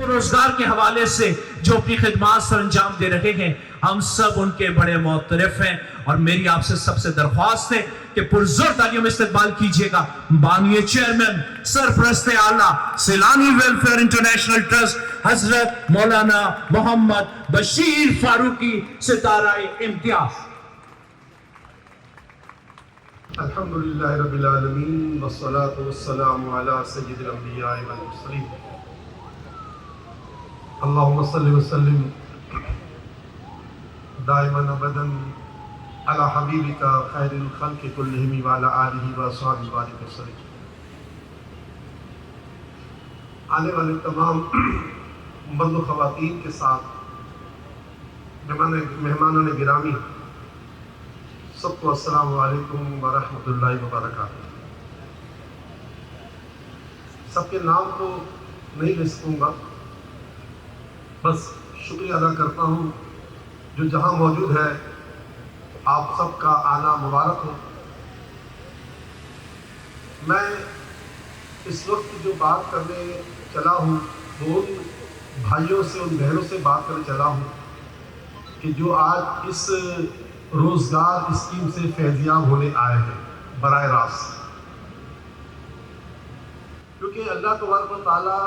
روزگار کے حوالے سے جو اپنی خدمات سر انجام دے رہے ہیں، ہم سب ان کے بڑے معترف ہیں، اور میری آپ سے سب سے درخواست ہے کہ پرزور تالیوں میں استقبال کیجئے گا بانی چیئرمین سرپرست اعلیٰ سیلانی ویلفیئر انٹرنیشنل ٹرسٹ حضرت مولانا محمد بشیر فاروقی ستارہ امتیاز۔ الحمدللہ رب العالمین والصلاة والسلام علی سید الانبیاء والمرسلین اللہم صلی وسلم دائما ابدا علی حبیبک خیر الخلق کلہم وعلی آلہ واصحابہ بارک وسلم۔ آنے والے تمام مرد و خواتین کے ساتھ مہمانان گرامی سب کو السلام علیکم ورحمۃ اللہ وبرکاتہ۔ سب کے نام تو نہیں لے سکوں گا، بس شکریہ ادا کرتا ہوں جو جہاں موجود ہے آپ سب کا آنا مبارک ہو۔ میں اس وقت جو بات کرنے چلا ہوں وہ ان بھائیوں سے ان بہنوں سے بات کرنے چلا ہوں کہ جو آج اس روزگار اسکیم سے فیضیاب ہونے آئے ہیں براہ راست، کیونکہ اللہ تبارک و تعالیٰ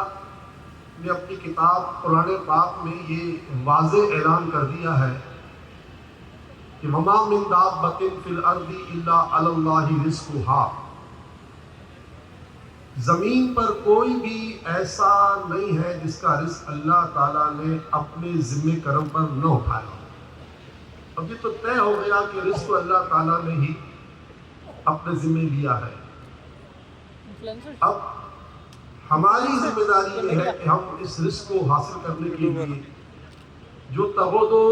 نے اپنی کتاب قرآن پاک میں یہ واضح اعلان کر دیا ہے کہ وَمَا مِن دَابَّةٍ فِي الْأَرْضِ إِلَّا عَلَى اللَّهِ رِزْقُهَا، زمین پر کوئی بھی ایسا نہیں ہے جس کا رزق اللہ تعالیٰ نے اپنے ذمہ کرم پر نہ اٹھایا ہو۔ اب یہ تو طے ہو گیا کہ رزق کو اللہ تعالیٰ نے ہی اپنے ذمہ لیا ہے۔ اب ہماری ذمہ داری یہ ہے کہ ہم اس رزق کو حاصل کرنے کے لیے جو تغود و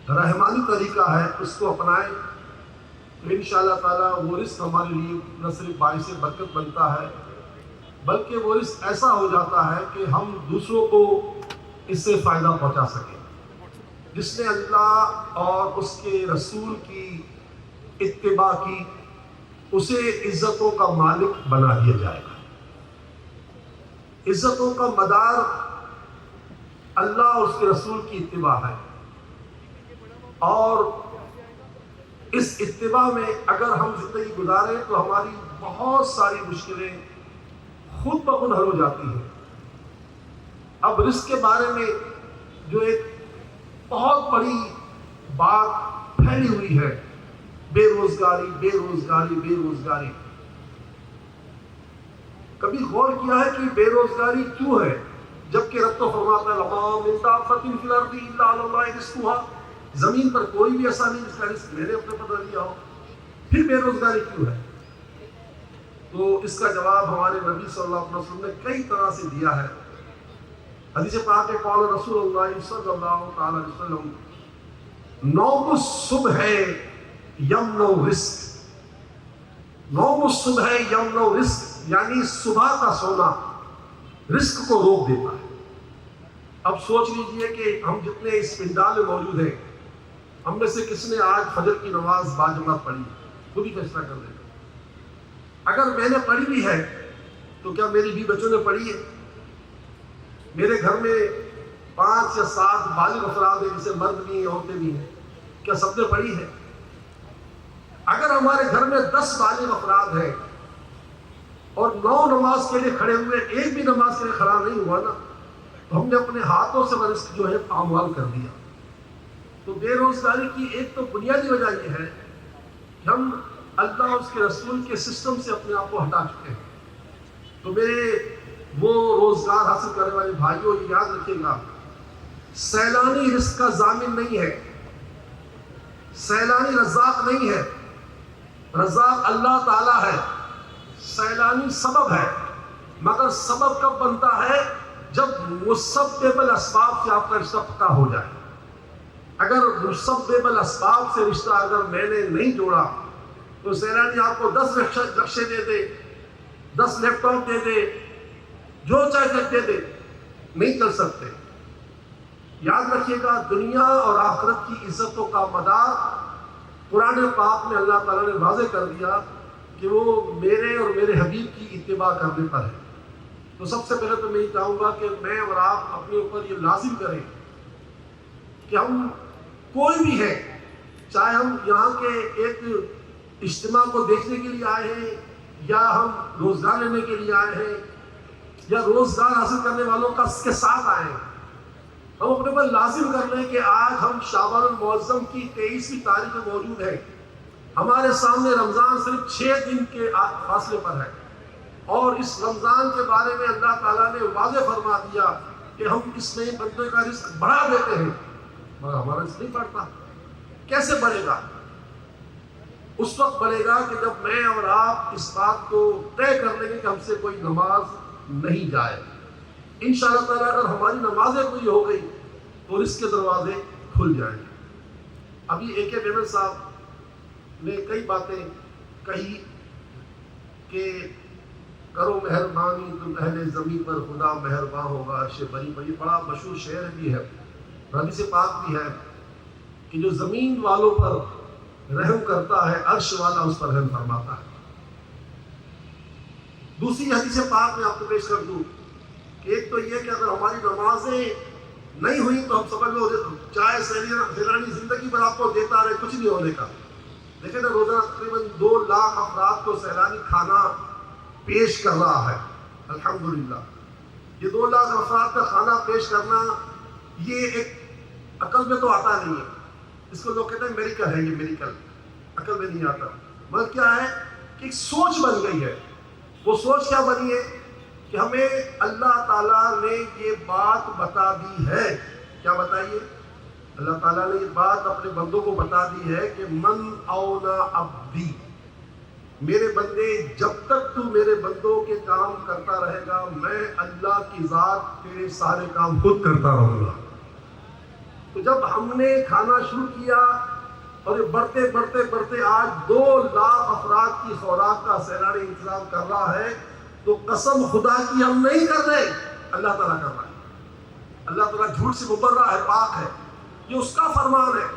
رحمانی طریقہ ہے اس کو اپنائیں، تو انشاءاللہ تعالیٰ وہ رزق ہمارے لیے نہ صرف باعث برکت بنتا ہے بلکہ وہ رزق ایسا ہو جاتا ہے کہ ہم دوسروں کو اس سے فائدہ پہنچا سکیں۔ جس نے اللہ اور اس کے رسول کی اتباع کی اسے عزتوں کا مالک بنا دیا جائے گا۔ عزتوں کا مدار اللہ اور اس کے رسول کی اتباع ہے، اور اس اتباع میں اگر ہم زندگی گزاریں تو ہماری بہت ساری مشکلیں خود بخود حل ہو جاتی ہیں۔ اب رزق کے بارے میں جو ایک بہت بڑی بات پھیلی ہوئی ہے، بے روزگاری بے روزگاری بے روزگاری، کبھی غور کیا ہے کہ بے روزگاری کیوں ہے جبکہ رب تو فرماتا ہے وَمَا مِن دَابَّةٍ فِي الْأَرْضِ إِلَّا عَلَى اللَّهِ رِزْقُهَا، زمین پر کوئی بھی ایسا نہیں جس کا رزق میں نے اپنے پتہ لیا ہو، پھر بے روزگاری کیوں ہے؟ تو اس کا جواب ہمارے نبی صلی اللہ علیہ وسلم نے کئی طرح سے دیا ہے۔ حدیث پاک ہے قول رسول اللہ صلی اللہ علیہ وسلم نوم الصبح یمنع رزق، نوم الصبح یمنع رزق یعنی صبح کا سونا رزق کو روک دیتا ہے۔ اب سوچ لیجئے کہ ہم جتنے اس پنڈال میں موجود ہیں ہم میں سے کس نے آج فجر کی نماز باجماعت پڑھی، خود ہی فیصلہ کر دے گا۔ اگر میں نے پڑھی بھی ہے تو کیا میری بھی بچوں نے پڑھی ہے؟ میرے گھر میں 5 یا 7 بالغ افراد ہیں جسے مرد بھی ہیں عورتیں بھی ہیں، کیا سب نے پڑھی ہے؟ اگر ہمارے گھر میں 10 بالغ افراد ہیں اور 9 نماز کے لیے کھڑے ہوئے ایک بھی نماز کے لیے کھڑا نہیں ہوا نا، تو ہم نے اپنے ہاتھوں سے وہ رزق جو ہے پامال کر دیا۔ تو بے روزگاری کی ایک تو بنیادی وجہ یہ ہے کہ ہم اللہ اور اس کے رسول کے سسٹم سے اپنے آپ کو ہٹا چکے ہیں۔ تو میرے وہ روزگار حاصل کرنے والے بھائیوں یاد رکھیں گا، سیلانی رزق کا ضامن نہیں ہے، سیلانی رزاق نہیں ہے، رزاق اللہ تعالیٰ ہے، سیلانی سبب ہے، مگر سبب کب بنتا ہے جب مسبب الاسباب سے آپ کا رشتہ پکا ہو جائے۔ اگر مسبب الاسباب سے رشتہ اگر میں نے نہیں جوڑا تو سیلانی آپ کو 10 رکشے دے دے، 10 لیپ ٹاپ دے دے، جو چاہے دے دے، نہیں چل سکتے۔ یاد رکھیے گا دنیا اور آخرت کی عزتوں کا مدار قرآن پاک میں اللہ تعالیٰ نے واضح کر دیا کہ وہ میرے اور میرے حبیب کی اتباع کرنے پر ہے۔ تو سب سے پہلے تو میں یہ چاہوں گا کہ میں اور آپ اپنے اوپر یہ لازم کریں کہ ہم کوئی بھی ہے، چاہے ہم یہاں کے ایک اجتماع کو دیکھنے کے لیے آئے ہیں، یا ہم روزگار لینے کے لیے آئے ہیں، یا روزگار حاصل کرنے والوں کے ساتھ آئے ہیں، ہم اپنے اوپر لازم کر لیں کہ آج ہم شعبان المعظم کی 23ویں تاریخ میں موجود ہیں. ہمارے سامنے رمضان صرف 6 دن کے فاصلے پر ہے، اور اس رمضان کے بارے میں اللہ تعالیٰ نے واضح فرما دیا کہ ہم اس میں بندے کا رزق بڑھا دیتے ہیں، مگر ہمارا رزق نہیں بڑھتا. کیسے بڑھے گا؟ اس وقت بڑھے گا کہ جب میں اور آپ اس بات کو طے کر لیں گے کہ ہم سے کوئی نماز نہیں جائے. انشاءاللہ تعالیٰ اگر ہماری نمازیں پوری ہو گئی تو رزق کے دروازے کھل جائیں گے. ابھی اے کے میمن صاحب نے کئی باتیں کہی کہ کرو مہربانی تم اہل زمین پر، خدا مہربان ہوگا عرش بری پر. یہ بڑا مشہور شعر بھی ہے، حدیث پاک بھی ہے کہ جو زمین والوں پر رحم کرتا ہے عرش والا اس پر رحم فرماتا ہے. دوسری حدیث پاک میں آپ کو پیش کر دوں کہ ایک تو یہ کہ اگر ہماری نمازیں نہیں ہوئی تو ہم سمجھ لو چاہے سیلانی زندگی پر آپ کو دیتا رہے، کچھ نہیں ہونے کا. دیکھیں نا، روزانہ تقریباً 2 لاکھ افراد کو سیلانی کھانا پیش کر رہا ہے. الحمدللہ یہ 2 لاکھ افراد کا کھانا پیش کرنا یہ ایک عقل میں تو آتا نہیں ہے. اس کو لوگ کہتے ہیں میریکل ہے، یہ میریکل عقل میں نہیں آتا. مگر کیا ہے کہ ایک سوچ بن گئی ہے. وہ سوچ کیا بنی ہے کہ ہمیں اللہ تعالیٰ نے یہ بات بتا دی ہے. کیا بتائیے؟ اللہ تعالیٰ نے یہ بات اپنے بندوں کو بتا دی ہے کہ من اونا عبدی، میرے بندے جب تک تو میرے بندوں کے کام کرتا رہے گا میں اللہ کی ذات تیرے سارے کام خود کرتا رہوں گا. تو جب ہم نے کھانا شروع کیا اور یہ بڑھتے بڑھتے بڑھتے آج 2 لاکھ افراد کی خوراک کا سیلانی انتظام کر رہا ہے، تو قسم خدا کی ہم نہیں کر رہے، اللہ تعالیٰ کر رہا ہے. اللہ تعالیٰ جھوٹ سے مبرہ ہے، پاک ہے. یہ اس کا فرمان ہے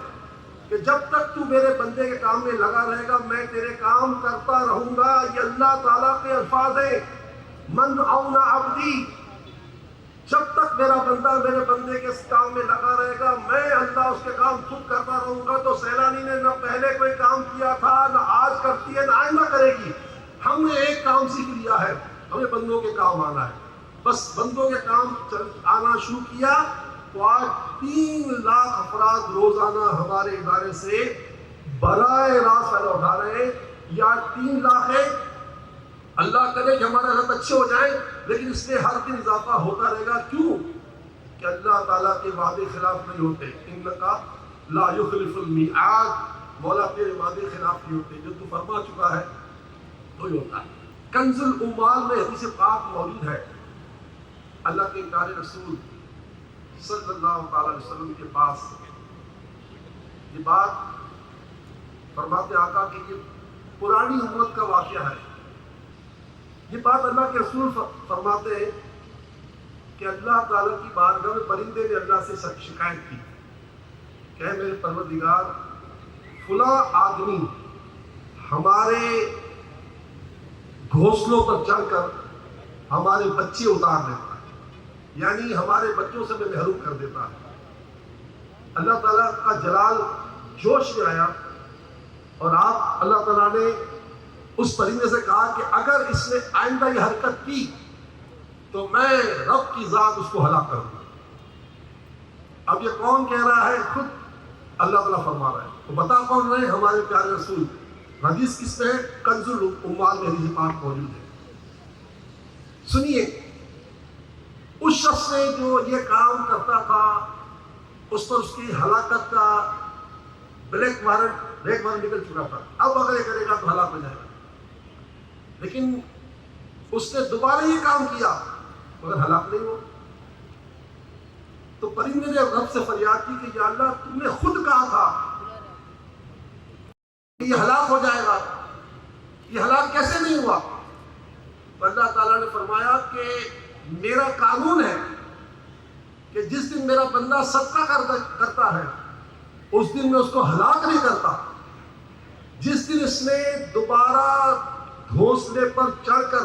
کہ جب تک تو میرے بندے کے کام میں لگا رہے گا میں تیرے کام کرتا رہوں گا. یہ اللہ تعالیٰ کے الفاظ ہیں، من اونا عبدی. جب تک میرا بندہ میرے بندے کے کام میں لگا رہے گا میں اللہ اس کے کام خود کرتا رہوں گا. تو سیلانی نے نہ پہلے کوئی کام کیا تھا، نہ آج کرتی ہے، نہ آئندہ کرے گی. ہم نے ایک کام سیکھ لیا ہے، ہمیں بندوں کے کام آنا ہے. بس بندوں کے کام آنا شروع کیا تو آج 3 لاکھ افراد روزانہ ہمارے ادارے سے براہ راست فائدہ اٹھا رہے ہیں. یا 3 لاکھ ہے، اللہ کرے کہ ہمارے حالات اچھے ہو جائیں، لیکن اس میں ہر دن اضافہ ہوتا رہے گا. کیوں؟ کہ اللہ تعالیٰ کے وعدے خلاف نہیں ہوتے. انکا لا یخلف المیعاد، مولا تیرے وعدے خلاف نہیں ہوتے. جو تو فرما چکا ہے وہی ہوتا ہے. کنز الاموال میں حدیث پاک موجود ہے. اللہ کے پیارے رسول صلی اللہ تعالی علیہ وسلم کے پاس یہ بات فرماتے آقا کہ یہ پرانی امت کا واقعہ ہے. یہ بات اللہ کے رسول فرماتے ہیں کہ اللہ تعالیٰ کی بارگاہ میں پرندے نے اللہ سے شکایت کی کہ اے میرے پروردگار، فلاں آدمی ہمارے گھونسلوں پر چڑھ کر ہمارے بچے اتار دیتا ہے، یعنی ہمارے بچوں سے میں محروم کر دیتا ہے. اللہ تعالیٰ کا جلال جوش میں آیا اور آپ اللہ تعالیٰ نے اس پرندے سے کہا کہ اگر اس نے آئندہ یہ حرکت کی تو میں رب کی ذات اس کو ہلاک کروں گا. اب یہ کون کہہ رہا ہے؟ خود اللہ تعالیٰ فرما رہا ہے. تو بتا کون رہے؟ ہمارے پیارے رسول. حدیث کس میں ہے؟ کنز الاموال میں حدیث پاک موجود ہے. سنیے، اس شخص نے جو یہ کام کرتا تھا اس پر اس کی ہلاکت کا بلیک وارنٹ نکل چکا تھا. اب اگر یہ کرے گا تو ہلاک ہو جائے گا. لیکن اس نے دوبارہ یہ کام کیا مگر ہلاک نہیں ہوا. تو پرندے نے رب سے فریاد کی کہ یا اللہ، تم نے خود کہا تھا کہ یہ ہلاک ہو جائے گا، یہ ہلاک کیسے نہیں ہوا؟ تو اللہ تعالیٰ نے فرمایا کہ میرا قانون ہے کہ جس دن میرا بندہ صدقہ کرتا ہے اس دن میں اس کو ہلاک نہیں کرتا. جس دن اس نے دوبارہ گھونسلے پر چڑھ کر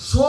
100